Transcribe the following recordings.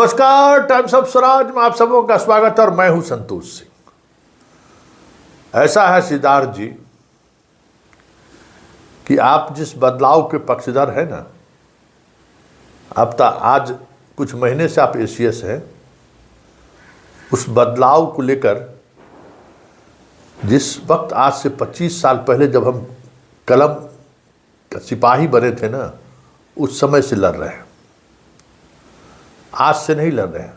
नमस्कार, times of Swaraj में आप सबों का स्वागत है और मैं हूं संतोष सिंह। ऐसा है सिद्धार्थ जी कि आप जिस बदलाव के पक्षधर हैं ना, अब तक आज कुछ महीने से आप एसीएस हैं, उस बदलाव को लेकर जिस वक्त आज से 25 साल पहले जब हम कलम का सिपाही बने थे ना, उस समय से लड़ रहे हैं। आज से नहीं लड़ रहे हैं,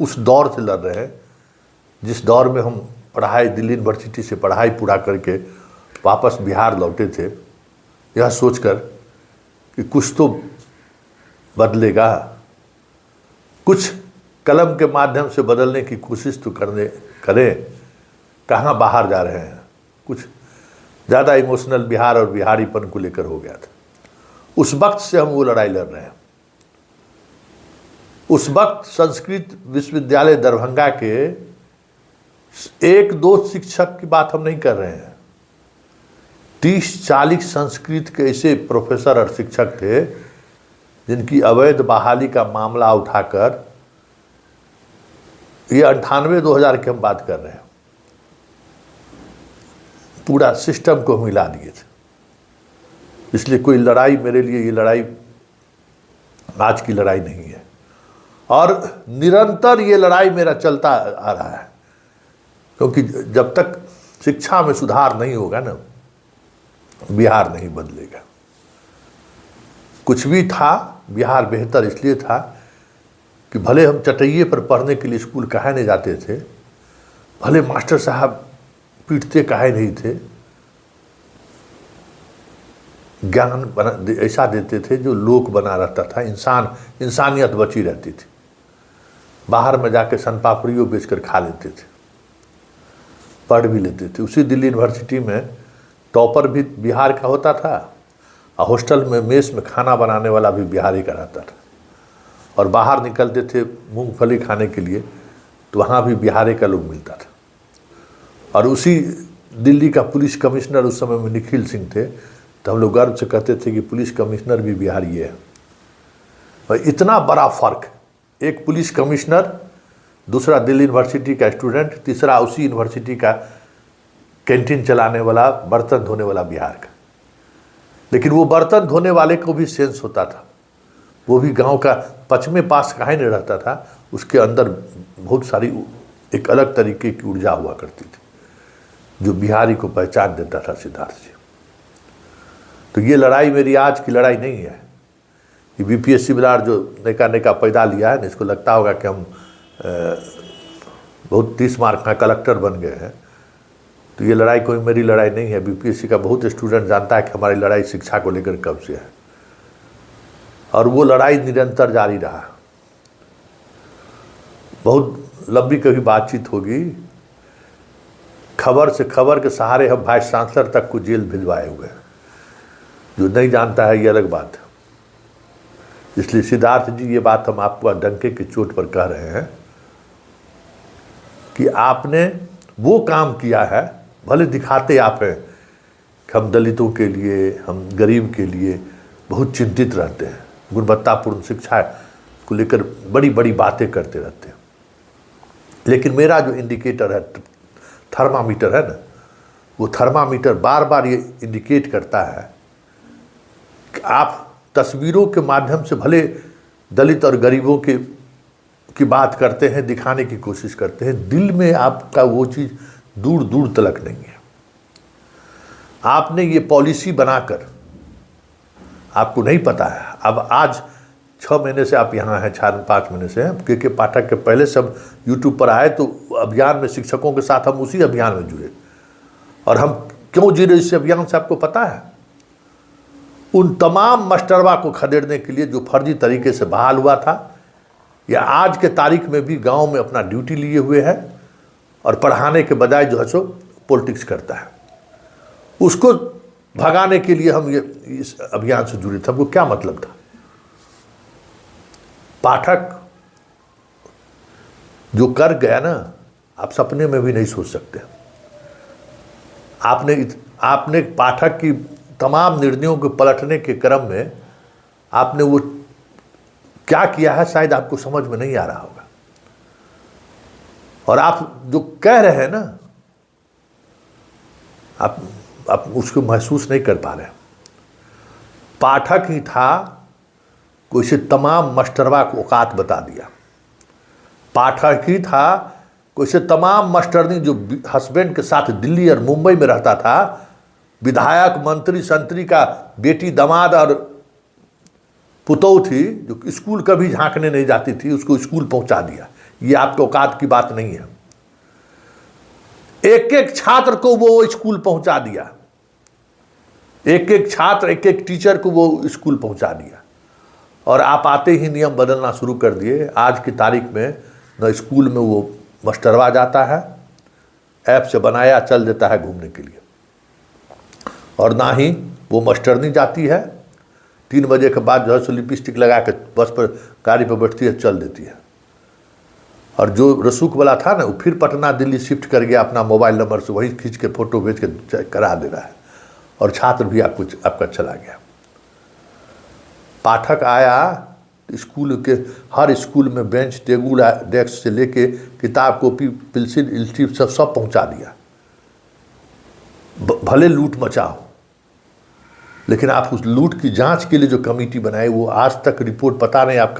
उस दौर से लड़ रहे हैं जिस दौर में हम पढ़ाई दिल्ली यूनिवर्सिटी से पढ़ाई पूरा करके वापस बिहार लौटे थे, यह सोचकर कि कुछ तो बदलेगा, कुछ कलम के माध्यम से बदलने की कोशिश तो करें। कहाँ बाहर जा रहे हैं, कुछ ज़्यादा इमोशनल बिहार और बिहारीपन को लेकर हो गया था। उस वक्त से हम वो लड़ाई लड़ रहे हैं। उस वक्त संस्कृत विश्वविद्यालय दरभंगा के एक दो शिक्षक की बात हम नहीं कर रहे हैं, 30-40 संस्कृत के ऐसे प्रोफेसर और शिक्षक थे जिनकी अवैध बहाली का मामला उठाकर, ये 98-2000 की हम बात कर रहे हैं, पूरा सिस्टम को हम हिला दिए थे। इसलिए कोई लड़ाई मेरे लिए, ये लड़ाई आज की लड़ाई नहीं है और निरंतर ये लड़ाई मेरा चलता आ रहा है, क्योंकि जब तक शिक्षा में सुधार नहीं होगा ना, बिहार नहीं बदलेगा। कुछ भी था, बिहार बेहतर इसलिए था कि भले हम चटैये पर पढ़ने के लिए स्कूल काहे नहीं जाते थे, भले मास्टर साहब पीटते काहे नहीं थे, ज्ञान ऐसा देते थे जो लोक बना रहता था, इंसानियत बची रहती थी। बाहर में जाके सन पापड़ियों बेचकर खा लेते थे, पढ़ भी लेते थे। उसी दिल्ली यूनिवर्सिटी में टॉपर भी बिहार का होता था और हॉस्टल में मेस में खाना बनाने वाला भी बिहारी का रहता था। और बाहर निकलते थे मूंगफली खाने के लिए तो वहाँ भी बिहारी का लोग मिलता था। और उसी दिल्ली का पुलिस कमिश्नर उस समय में निखिल सिंह थे, तो हम लोग गर्व से कहते थे कि पुलिस कमिश्नर भी बिहारी है। और इतना बड़ा फर्क, एक पुलिस कमिश्नर, दूसरा दिल्ली यूनिवर्सिटी का स्टूडेंट, तीसरा उसी यूनिवर्सिटी का कैंटीन चलाने वाला, बर्तन धोने वाला बिहार का। लेकिन वो बर्तन धोने वाले को भी सेंस होता था, वो भी गांव का पश्चिमी पास काहे नहीं रहता था, उसके अंदर बहुत सारी एक अलग तरीके की ऊर्जा हुआ करती थी जो बिहारी को पहचान देता था। सिद्धार्थ जी, तो ये लड़ाई मेरी आज की लड़ाई नहीं है। ये बीपीएससी बिलार जो नेका पैदा लिया है, इसको लगता होगा कि हम बहुत 30 मार्क का कलेक्टर बन गए हैं, तो ये लड़ाई कोई मेरी लड़ाई नहीं है। बीपीएससी का बहुत स्टूडेंट जानता है कि हमारी लड़ाई शिक्षा को लेकर कब से है, और वो लड़ाई निरंतर जारी रहा। बहुत लंबी कभी बातचीत होगी, खबर से खबर के सहारे हम वाइस चांसलर तक को जेल भिजवाए हुए हैं। जो नहीं जानता है ये अलग बात है। इसलिए सिद्धार्थ जी, ये बात हम आपको डंके की चोट पर कह रहे हैं कि आपने वो काम किया है, भले दिखाते आप हैं कि हम दलितों के लिए, हम गरीब के लिए बहुत चिंतित रहते हैं, गुणवत्तापूर्ण शिक्षा को लेकर बड़ी बड़ी बातें करते रहते हैं, लेकिन मेरा जो इंडिकेटर है, थर्मामीटर है ना, वो थर्मामीटर बार बार ये इंडिकेट करता है कि आप तस्वीरों के माध्यम से भले दलित और गरीबों की बात करते हैं, दिखाने की कोशिश करते हैं, दिल में आपका वो चीज़ दूर दूर तलक नहीं है। आपने ये पॉलिसी बनाकर, आपको नहीं पता है, अब आज 6 महीने से आप यहाँ हैं, 4-5 महीने से हैं, के पाठक के पहले सब यूट्यूब पर आए तो अभियान में शिक्षकों के साथ हम उसी अभियान में जुड़े। और हम क्यों जुड़े इस अभियान से आपको पता है? उन तमाम मास्टरवा को खदेड़ने के लिए जो फर्जी तरीके से बहाल हुआ था, या आज के तारीख में भी गांव में अपना ड्यूटी लिए हुए है और पढ़ाने के बजाय जो है सो पॉलिटिक्स करता है, उसको भगाने के लिए हम ये इस अभियान से जुड़े थे। हमको क्या मतलब था? पाठक जो कर गया ना, आप सपने में भी नहीं सोच सकते। आपने पाठक की तमाम निर्णयों को पलटने के क्रम में आपने वो क्या किया है शायद आपको समझ में नहीं आ रहा होगा, और आप जो कह रहे हैं ना, आप उसको महसूस नहीं कर पा रहे। पाठक ही था कोई से तमाम मास्टरवा को औकात बता दिया। पाठक ही था कोई से तमाम मास्टरनी जो हस्बैंड के साथ दिल्ली और मुंबई में रहता था, विधायक मंत्री संतरी का बेटी दामाद और पुतौ थी जो स्कूल कभी झांकने नहीं जाती थी, उसको स्कूल पहुंचा दिया। ये आपके औकात की बात नहीं है। एक एक छात्र को वो स्कूल पहुंचा दिया, एक एक छात्र एक एक टीचर को वो स्कूल पहुंचा दिया, और आप आते ही नियम बदलना शुरू कर दिए। आज की तारीख में न स्कूल में वो मास्टरवा जाता है, ऐप से बनाया चल देता है घूमने के लिए, और ना ही वो मास्टरनी जाती है 3 बजे के बाद जो है सो लिपस्टिक लगा के बस पर गाड़ी पर बैठती है, चल देती है। और जो रसूख वाला था ना, वो फिर पटना दिल्ली शिफ्ट कर गया, अपना मोबाइल नंबर से वहीं खींच के फोटो भेज के करा दे रहा है, और छात्र भी आपका चला गया। पाठक आया स्कूल के हर स्कूल में बेंच टेबुल डेस्क से लेके किताब कॉपी पेंसिल इल्टी सब पहुंचा दिया। भले लूट मचाओ, लेकिन आप उस लूट की जांच के लिए जो कमेटी बनाई, वो आज तक रिपोर्ट पता नहीं आप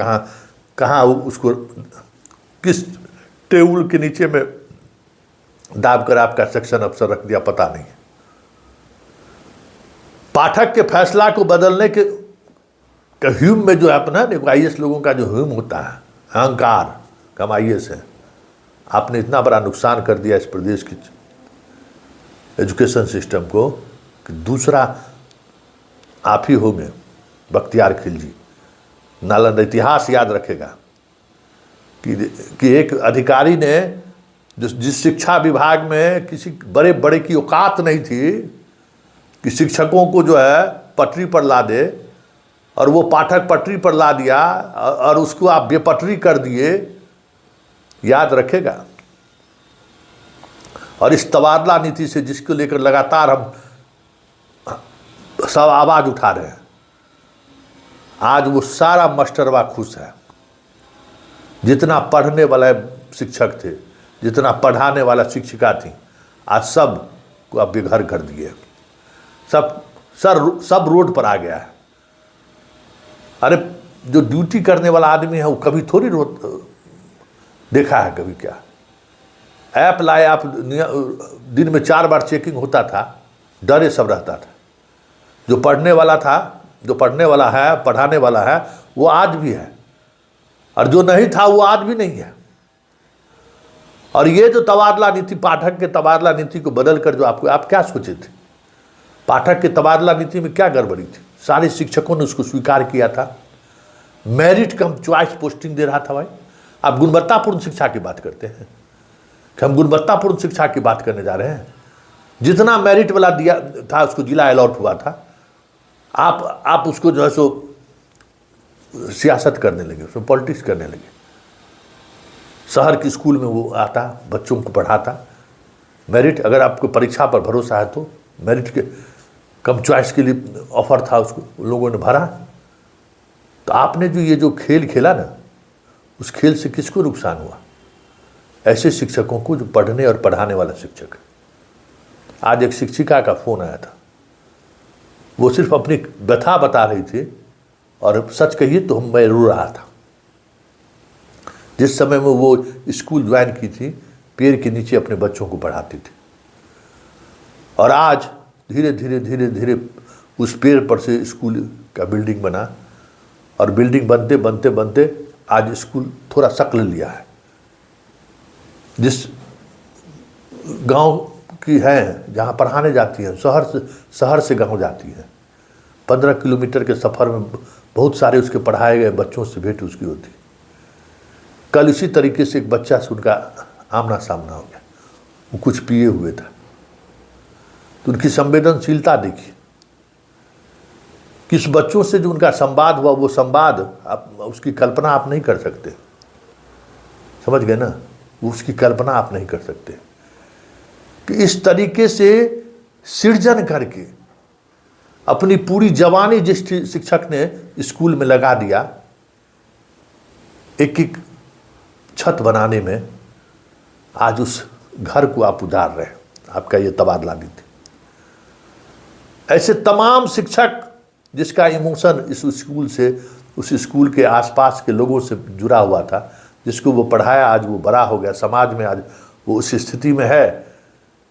कहाँ उसको किस टेबल के नीचे में दाब कर आपका सेक्शन अफसर रख दिया, पता नहीं। पाठक के फैसला को बदलने के ह्यूम में जो है अपना IAS लोगों का जो ह्यूम होता है, अहंकार कम IAS है। आपने इतना बड़ा नुकसान कर दिया इस प्रदेश की एजुकेशन सिस्टम को कि दूसरा आप ही होंगे बख्तियार खिलजी। नालंदा इतिहास याद रखेगा कि एक अधिकारी ने जिस शिक्षा विभाग में किसी बड़े बड़े की औकात नहीं थी कि शिक्षकों को जो है पटरी पर ला दे, और वो पाठक पटरी पर ला दिया और उसको आप बेपटरी कर दिए, याद रखेगा। और इस तबादला नीति से जिसको लेकर लगातार हम सब आवाज उठा रहे हैं, आज वो सारा मास्टरवा खुश है। जितना पढ़ने वाला शिक्षक थे, जितना पढ़ाने वाला शिक्षिका थी, आज सब को आप बेघर कर दिए, सब रोड पर आ गया है। अरे जो ड्यूटी करने वाला आदमी है वो कभी थोड़ी देखा है कभी क्या? ऐप लाए आप, दिन में 4 बार चेकिंग होता था, डरे सब रहता था। जो पढ़ने वाला था, जो पढ़ने वाला है, पढ़ाने वाला है, वो आज भी है, और जो नहीं था वो आज भी नहीं है। और ये जो तबादला नीति, पाठक के तबादला नीति को बदल कर जो आप क्या सोचे थे? पाठक के तबादला नीति में क्या गड़बड़ी थी? सारे शिक्षकों ने उसको स्वीकार किया था। मेरिट कम चॉइस पोस्टिंग दे रहा था। भाई आप गुणवत्तापूर्ण शिक्षा की बात करते हैं कि हम गुणवत्तापूर्ण शिक्षा की बात करने जा रहे हैं। जितना मेरिट वाला दिया था उसको जिला अलॉट हुआ था, आप उसको जो है सो सियासत करने लगे, उसमें पॉलिटिक्स करने लगे। शहर की स्कूल में वो आता, बच्चों को पढ़ाता। मेरिट, अगर आपको परीक्षा पर भरोसा है तो मेरिट के कम चॉइस के लिए ऑफर था, उसको लोगों ने भरा। तो आपने जो ये जो खेल खेला ना, उस खेल से किसको नुकसान हुआ? ऐसे शिक्षकों को जो पढ़ने और पढ़ाने वाला शिक्षक। आज एक शिक्षिका का फोन आया था, वो सिर्फ अपनी व्यथा बता रही थी, और सच कहिए तो मैं रो रहा था। जिस समय में वो स्कूल ज्वाइन की थी, पेड़ के नीचे अपने बच्चों को पढ़ाती थी, और आज धीरे धीरे धीरे धीरे उस पेड़ पर से स्कूल का बिल्डिंग बना, और बिल्डिंग बनते बनते बनते आज स्कूल थोड़ा शक्ल लिया है। जिस गांव की है जहां पढ़ाने जाती हैं, शहर से गांव जाती हैं, 15 किलोमीटर के सफ़र में बहुत सारे उसके पढ़ाए गए बच्चों से भेंट उसकी होती। कल इसी तरीके से एक बच्चा से उनका आमना सामना हो गया। वो कुछ पिए हुए था, तो उनकी संवेदनशीलता देखी। किस बच्चों से जो उनका संवाद हुआ, वो संवाद आप उसकी कल्पना आप नहीं कर सकते। समझ गए ना? वो उसकी कल्पना आप नहीं कर सकते कि इस तरीके से सृजन करके अपनी पूरी जवानी जिस शिक्षक ने स्कूल में लगा दिया, एक एक छत बनाने में आज उस घर को आप उजाड़ रहे हैं। आपका ये तबादला नीति। ऐसे तमाम शिक्षक जिसका इमोशन इस स्कूल से, उस स्कूल के आसपास के लोगों से जुड़ा हुआ था, जिसको वो पढ़ाया, आज वो बड़ा हो गया, समाज में आज वो उस स्थिति में है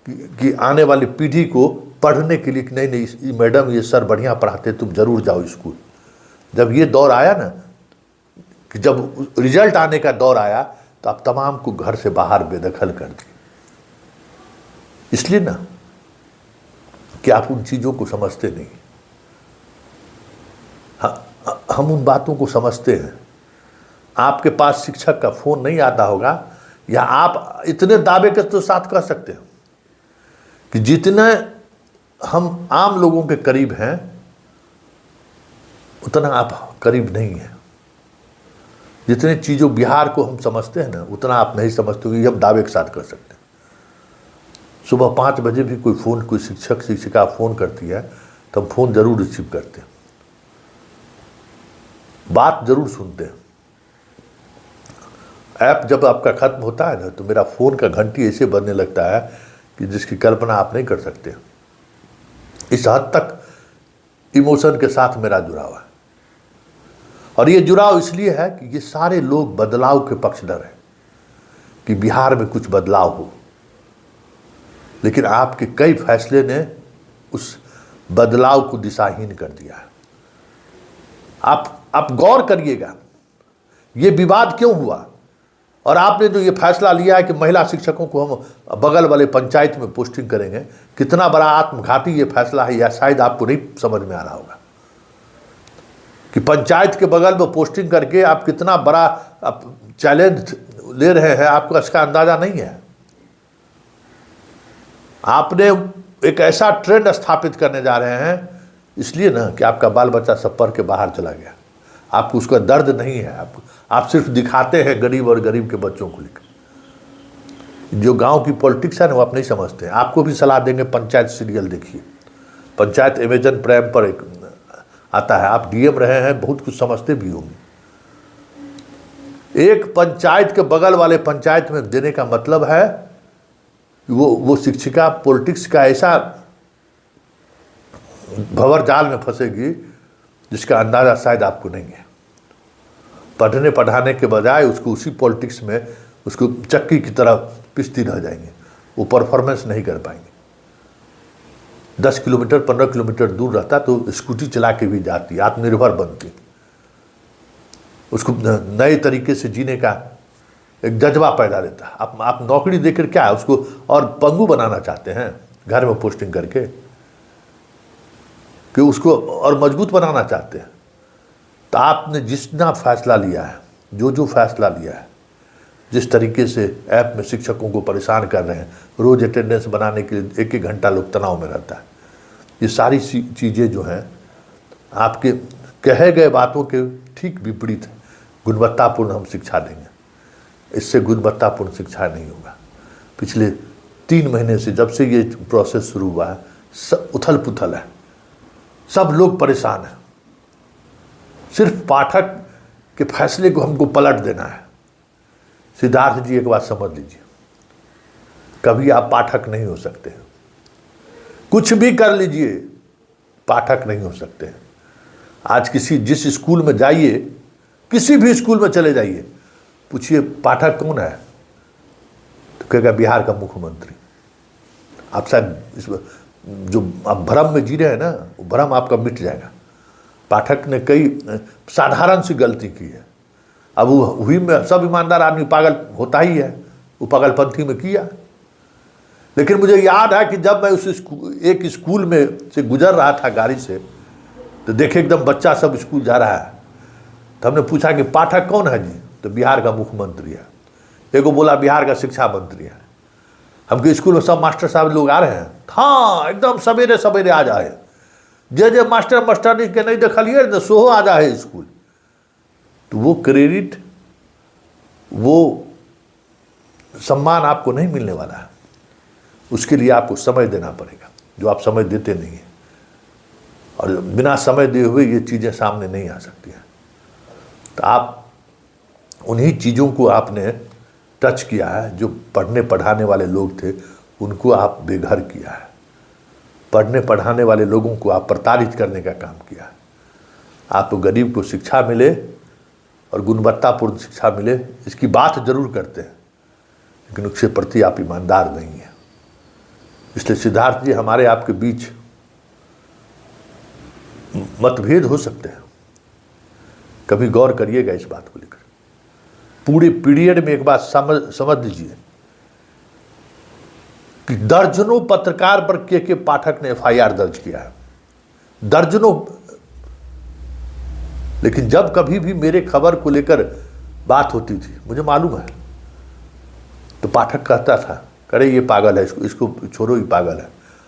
कि आने वाली पीढ़ी को पढ़ने के लिए नहीं नहीं मैडम ये सर बढ़िया पढ़ाते, तुम जरूर जाओ स्कूल। जब ये दौर आया ना, कि जब रिजल्ट आने का दौर आया, तो आप तमाम को घर से बाहर बेदखल कर दिए। इसलिए ना कि आप उन चीज़ों को समझते नहीं। हम उन बातों को समझते हैं। आपके पास शिक्षक का फ़ोन नहीं आता होगा, या आप इतने दावे के तो साथ कह सकते हैं कि जितने हम आम लोगों के करीब हैं उतना आप करीब नहीं हैं। जितने चीज़ों बिहार को हम समझते हैं ना, उतना आप नहीं समझते। ये हम दावे के साथ कर सकते हैं। सुबह 5 बजे भी कोई फ़ोन, कोई शिक्षक शिक्षिका फ़ोन करती है तो हम फ़ोन ज़रूर रिसीव करते हैं, बात ज़रूर सुनते हैं। ऐप जब आपका ख़त्म होता है ना, तो मेरा फ़ोन का घंटी ऐसे बजने लगता है कि जिसकी कल्पना आप नहीं कर सकते। इस हद तक इमोशन के साथ मेरा जुड़ाव है। और ये जुड़ाव इसलिए है कि ये सारे लोग बदलाव के पक्षधर हैं, कि बिहार में कुछ बदलाव हो। लेकिन आपके कई फैसले ने उस बदलाव को दिशाहीन कर दिया है। आप गौर करिएगा, ये विवाद क्यों हुआ, और आपने जो ये फैसला लिया है कि महिला शिक्षकों को हम बगल वाले पंचायत में पोस्टिंग करेंगे, कितना बड़ा आत्मघाती ये फैसला है, या शायद आपको नहीं समझ में आ रहा होगा कि पंचायत के बगल में पोस्टिंग करके आप कितना बड़ा चैलेंज ले रहे हैं। आपको इसका अंदाजा नहीं है। आपने एक ऐसा ट्रेंड स्थापित करने जा रहे हैं, इसलिए ना कि आपका बाल बच्चा सब पढ़ के बाहर चला गया। आपको उसका दर्द नहीं है। आप सिर्फ दिखाते हैं गरीब और गरीब के बच्चों को लेकर। जो गांव की पॉलिटिक्स है ना, वो आप नहीं समझते हैं। आपको भी सलाह देंगे, पंचायत सीरियल देखिए। पंचायत अमेजन प्राइम पर एक आता है, आप डीएम रहे हैं, बहुत कुछ समझते भी होंगे। एक पंचायत के बगल वाले पंचायत में देने का मतलब है वो शिक्षिका पॉलिटिक्स का ऐसा भंवर जाल में फंसेगी जिसका अंदाजा शायद आपको नहीं है। पढ़ने पढ़ाने के बजाय उसको उसी पॉलिटिक्स में उसको चक्की की तरह पिसती रह जाएंगे। वो परफॉर्मेंस नहीं कर पाएंगे। 10 किलोमीटर 15 किलोमीटर दूर रहता तो स्कूटी चला के भी जाती, आत्मनिर्भर बनती, उसको नए तरीके से जीने का एक जज्बा पैदा रहता। आप नौकरी देकर क्या है उसको और पंगु बनाना चाहते हैं, घर में पोस्टिंग करके, कि उसको और मजबूत बनाना चाहते हैं। तो आपने जितना फैसला लिया है, जो फैसला लिया है, जिस तरीके से ऐप में शिक्षकों को परेशान कर रहे हैं, रोज़ अटेंडेंस बनाने के लिए 1-1 घंटा लोग तनाव में रहता है, ये सारी चीज़ें जो हैं आपके कहे गए बातों के ठीक विपरीत है। गुणवत्तापूर्ण हम शिक्षा देंगे, इससे गुणवत्तापूर्ण शिक्षा नहीं होगा। पिछले 3 महीने से जब से ये प्रोसेस शुरू हुआ है, सब उथल पुथल है, सब लोग परेशान हैं। सिर्फ पाठक के फैसले को हमको पलट देना है। सिद्धार्थ जी, एक बात समझ लीजिए, कभी आप पाठक नहीं हो सकते हैं। कुछ भी कर लीजिए, पाठक नहीं हो सकते हैं। आज जिस स्कूल में जाइए, किसी भी स्कूल में चले जाइए, पूछिए पाठक कौन है, तो कहेगा बिहार का मुख्यमंत्री। आप शायद जो आप भ्रम में जी रहे हैं ना, वो भ्रम आपका मिट जाएगा। पाठक ने कई साधारण सी गलती की है। अब वो हुई में सब ईमानदार आदमी पागल होता ही है, वो पागलपंथी में किया। लेकिन मुझे याद है कि जब मैं एक स्कूल में से गुजर रहा था गाड़ी से, तो देखे एकदम बच्चा सब स्कूल जा रहा है, तो हमने पूछा कि पाठक कौन है जी, तो बिहार का मुख्यमंत्री है। एगो बोला बिहार का शिक्षा मंत्री है। हमके स्कूल में सब मास्टर साहब लोग आ रहे हैं, हाँ एकदम सवेरे सवेरे आ जाए, जे मास्टर मास्टरनी के नहीं देखलिए तो सोहो आ जाए स्कूल। तो वो क्रेडिट, वो सम्मान आपको नहीं मिलने वाला है। उसके लिए आपको समय देना पड़ेगा, जो आप समय देते नहीं हैं। और बिना समय दिए हुए ये चीज़ें सामने नहीं आ सकती हैं। तो आप उन्हीं चीज़ों को आपने टच किया है। जो पढ़ने पढ़ाने वाले लोग थे उनको आप बेघर किया है। पढ़ने पढ़ाने वाले लोगों को आप प्रताड़ित करने का काम किया है। आप गरीब को शिक्षा मिले और गुणवत्तापूर्ण शिक्षा मिले, इसकी बात जरूर करते हैं, लेकिन उसके प्रति आप ईमानदार नहीं हैं। इसलिए सिद्धार्थ जी, हमारे आपके बीच मतभेद हो सकते हैं, कभी गौर करिएगा इस बात को लेकर। पूरे पीरियड में एक बात समझ लीजिए कि दर्जनों पत्रकार पर के पाठक ने एफआईआर दर्ज किया है, दर्जनों। लेकिन जब कभी भी मेरे खबर को लेकर बात होती थी, मुझे मालूम है, तो पाठक कहता था, अरे ये पागल है, इसको छोड़ो, ये पागल है।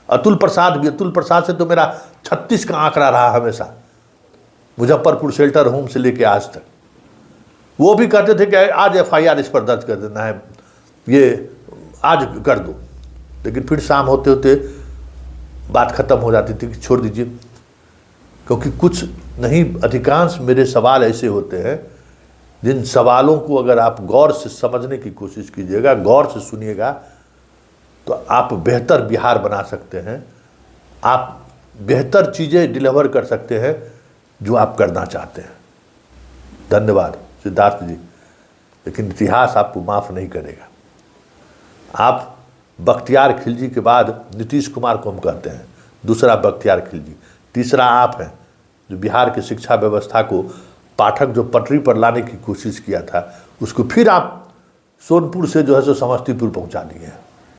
अतुल प्रसाद भी, अतुल प्रसाद से तो मेरा 36 का आंकड़ा रहा हमेशा, मुजफ्फरपुर शेल्टर होम से लेके आज तक। वो भी कहते थे कि आज एफआईआर इस पर दर्ज कर देना है, ये आज कर दो। लेकिन फिर शाम होते होते बात खत्म हो जाती थी कि छोड़ दीजिए, क्योंकि कुछ नहीं, अधिकांश मेरे सवाल ऐसे होते हैं जिन सवालों को अगर आप गौर से समझने की कोशिश कीजिएगा, गौर से सुनिएगा, तो आप बेहतर बिहार बना सकते हैं, आप बेहतर चीज़ें डिलीवर कर सकते हैं जो आप करना चाहते हैं। धन्यवाद सिद्धार्थ जी, लेकिन इतिहास आपको माफ़ नहीं करेगा। आप बख्तियार खिलजी के बाद नीतीश कुमार को हम कहते हैं, दूसरा बख्तियार खिलजी, तीसरा आप हैं जो बिहार की शिक्षा व्यवस्था को, पाठक जो पटरी पर लाने की कोशिश किया था, उसको फिर आप सोनपुर से जो है सो समस्तीपुर पहुंचा दिए हैं।